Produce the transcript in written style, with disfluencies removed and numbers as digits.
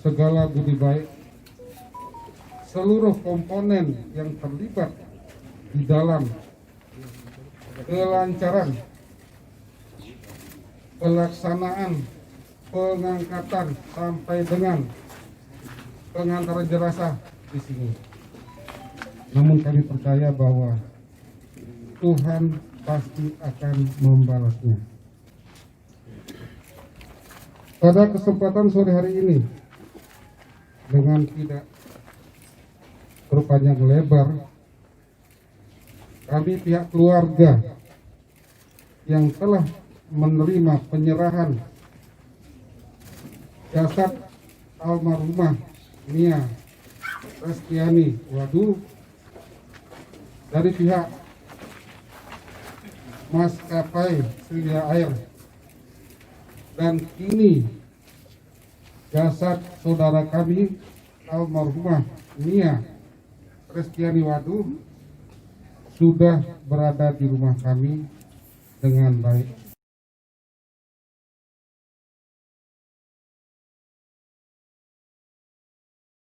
segala budi baik seluruh komponen yang terlibat di dalam kelancaran pelaksanaan pengangkatan sampai dengan pengantaran jenazah di sini. Namun kami percaya bahwa Tuhan pasti akan membalasnya. Pada kesempatan sore hari ini, dengan tidak berpanjang lebar, kami pihak keluarga yang telah menerima penyerahan jasad almarhumah Nia Restiani Waduh dari pihak maskapai Sriwijaya Air, dan kini jasad saudara kami almarhumah Nia Restiani Waduh sudah berada di rumah kami dengan baik.